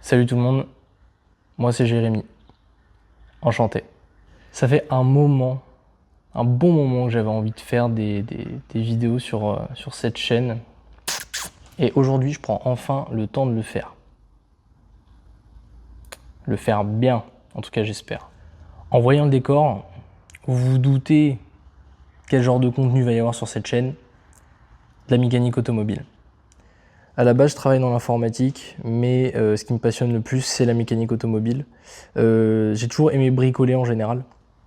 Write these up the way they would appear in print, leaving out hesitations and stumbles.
Salut tout le monde, moi c'est Jérémy, enchanté. Ça fait un moment, un bon moment que j'avais envie de faire des vidéos sur cette chaîne. Et aujourd'hui je prends enfin le temps de le faire. Le faire bien, en tout cas j'espère. En voyant le décor, vous vous doutez quel genre de contenu va y avoir sur cette chaîne? De la mécanique automobile. À la base, je travaille dans l'informatique, mais ce qui me passionne le plus, c'est la mécanique automobile. J'ai toujours aimé bricoler en général,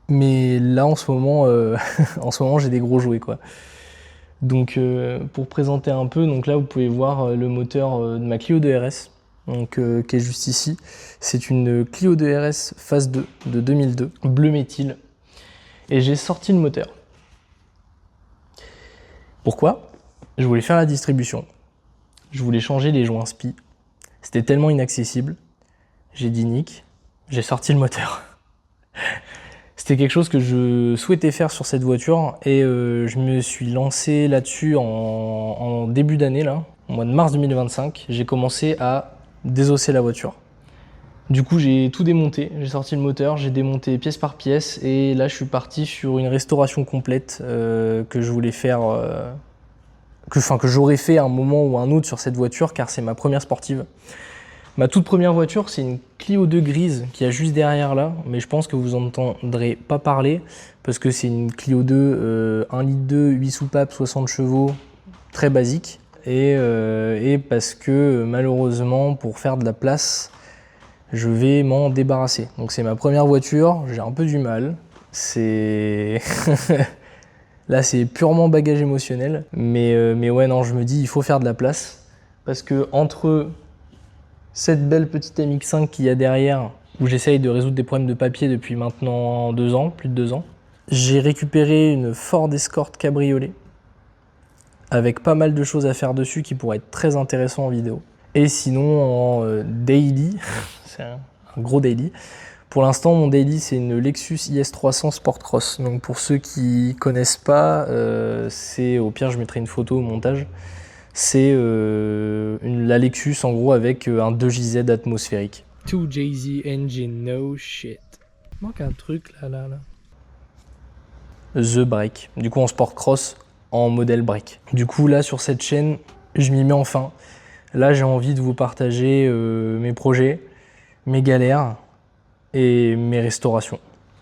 mais là, en ce moment, j'ai des gros jouets, quoi. Donc, pour présenter un peu, donc là, vous pouvez voir le moteur de ma Clio 2 RS, donc, qui est juste ici. C'est une Clio 2 RS phase 2 de 2002, bleu méthyle, et j'ai sorti le moteur. Pourquoi? Je voulais faire la distribution. Je voulais changer les joints spi. C'était tellement inaccessible. J'ai dit nick, j'ai sorti le moteur. C'était quelque chose que je souhaitais faire sur cette voiture et je me suis lancé là-dessus en début d'année, là, au mois de mars 2025. J'ai commencé à désosser la voiture. Du coup, j'ai tout démonté, j'ai sorti le moteur, j'ai démonté pièce par pièce et là, je suis parti sur une restauration complète que je voulais faire. Que j'aurais fait à un moment ou un autre sur cette voiture car c'est ma première sportive. Ma toute première voiture, c'est une Clio 2 grise qui est juste derrière là, mais je pense que vous n'entendrez pas parler parce que c'est une Clio 2 1,2 litre, 8 soupapes, 60 chevaux, très basique. Et parce que malheureusement, pour faire de la place, je vais m'en débarrasser. Donc c'est ma première voiture, j'ai un peu du mal. C'est... Là, c'est purement bagage émotionnel. Mais ouais, non, je me dis, il faut faire de la place. Parce que entre cette belle petite MX5 qu'il y a derrière, où j'essaye de résoudre des problèmes de papier depuis maintenant 2 ans, plus de 2 ans, j'ai récupéré une Ford Escort cabriolet avec pas mal de choses à faire dessus qui pourraient être très intéressant en vidéo. Et sinon, en daily, c'est un gros daily. Pour l'instant, mon daily, c'est une Lexus IS300 Sport Cross. Donc pour ceux qui connaissent pas, c'est au pire, je mettrai une photo au montage. C'est la Lexus en gros avec un 2JZ atmosphérique. 2JZ engine, no shit. Il manque un truc là. The Break. Du coup en Sport Cross, en modèle break. Du coup là sur cette chaîne, je m'y mets enfin. Là j'ai envie de vous partager mes projets, mes galères et mes restaurations.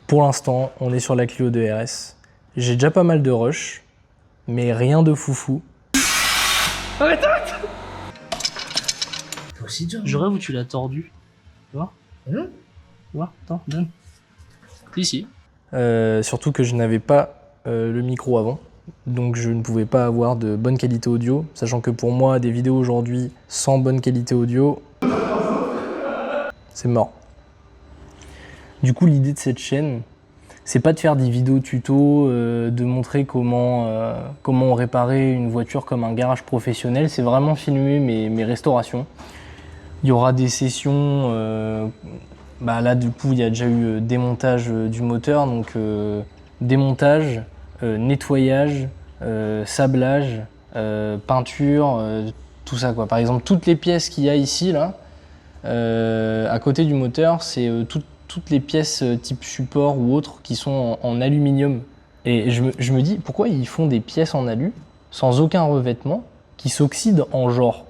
Pour l'instant, on est sur la Clio 2 RS. J'ai déjà pas mal de rush, mais rien de foufou. Arrête! Toi aussi, John. Je rêve où tu l'as tordu. Tu vois? Tu vois? Attends, donne. Ici. Surtout que je n'avais pas le micro avant. Donc je ne pouvais pas avoir de bonne qualité audio. Sachant que pour moi, des vidéos aujourd'hui sans bonne qualité audio, c'est mort. Du coup, l'idée de cette chaîne, c'est pas de faire des vidéos tuto, de montrer comment on réparait une voiture comme un garage professionnel. C'est vraiment filmer mes restaurations. Il y aura des sessions, là du coup il y a déjà eu démontage du moteur, donc démontage, nettoyage, sablage, peinture, tout ça quoi. Par exemple, toutes les pièces qu'il y a ici là, à côté du moteur, c'est toutes les pièces type support ou autres qui sont en aluminium. Et je me dis, pourquoi ils font des pièces en alu sans aucun revêtement qui s'oxydent en genre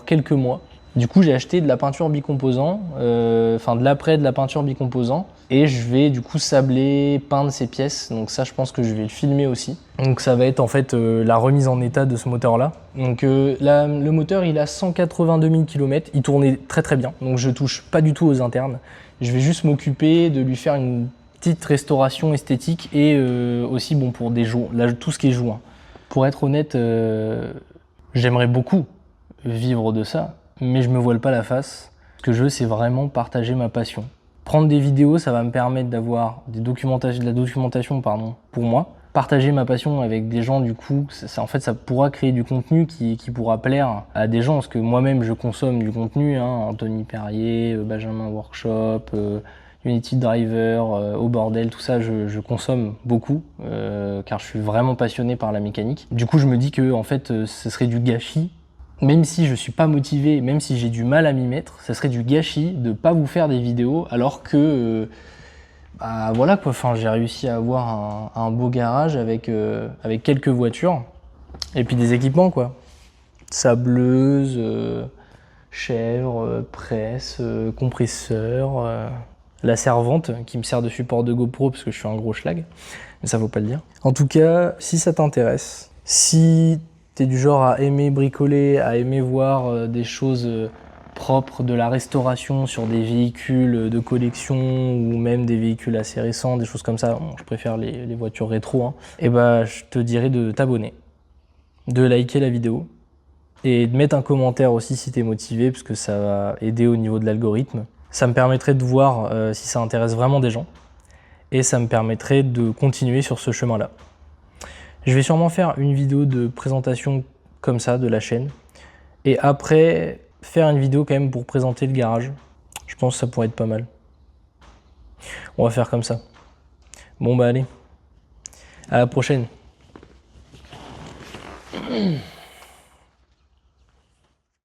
quelques mois. Du coup, j'ai acheté de la peinture bicomposant, de l'après de la peinture bicomposant, et je vais du coup sabler, peindre ces pièces. Donc ça, je pense que je vais le filmer aussi. Donc ça va être en fait la remise en état de ce moteur-là. Donc le moteur, il a 182 000 km, il tournait très très bien. Donc je touche pas du tout aux internes. Je vais juste m'occuper de lui faire une petite restauration esthétique et aussi bon pour des joints, là, tout ce qui est joint. Pour être honnête, j'aimerais beaucoup vivre de ça, mais je me voile pas la face. Ce que je veux, c'est vraiment partager ma passion. Prendre des vidéos, ça va me permettre d'avoir de la documentation pour moi. Partager ma passion avec des gens, du coup, en fait, ça pourra créer du contenu qui pourra plaire à des gens, parce que moi-même, je consomme du contenu, hein, Anthony Perrier, Benjamin Workshop, Unity Driver, Au Bordel, tout ça, je consomme beaucoup, car je suis vraiment passionné par la mécanique. Du coup, je me dis que, en fait, ce serait du gâchis même si je suis pas motivé, même si j'ai du mal à m'y mettre, ça serait du gâchis de pas vous faire des vidéos alors que bah voilà quoi, enfin, j'ai réussi à avoir un beau garage avec quelques voitures et puis des équipements quoi. Sableuse, chèvre, presse, compresseur, la servante qui me sert de support de GoPro parce que je suis un gros schlag, mais ça vaut pas le dire. En tout cas, si ça t'intéresse, si t'es du genre à aimer bricoler, à aimer voir des choses propres, de la restauration sur des véhicules de collection ou même des véhicules assez récents, des choses comme ça, bon, je préfère les voitures rétro, hein, et bah je te dirais de t'abonner, de liker la vidéo et de mettre un commentaire aussi si t'es motivé parce que ça va aider au niveau de l'algorithme. Ça me permettrait de voir si ça intéresse vraiment des gens et ça me permettrait de continuer sur ce chemin-là. Je vais sûrement faire une vidéo de présentation comme ça de la chaîne et après faire une vidéo quand même pour présenter le garage. Je pense que ça pourrait être pas mal. On va faire comme ça. Bon bah allez, à la prochaine.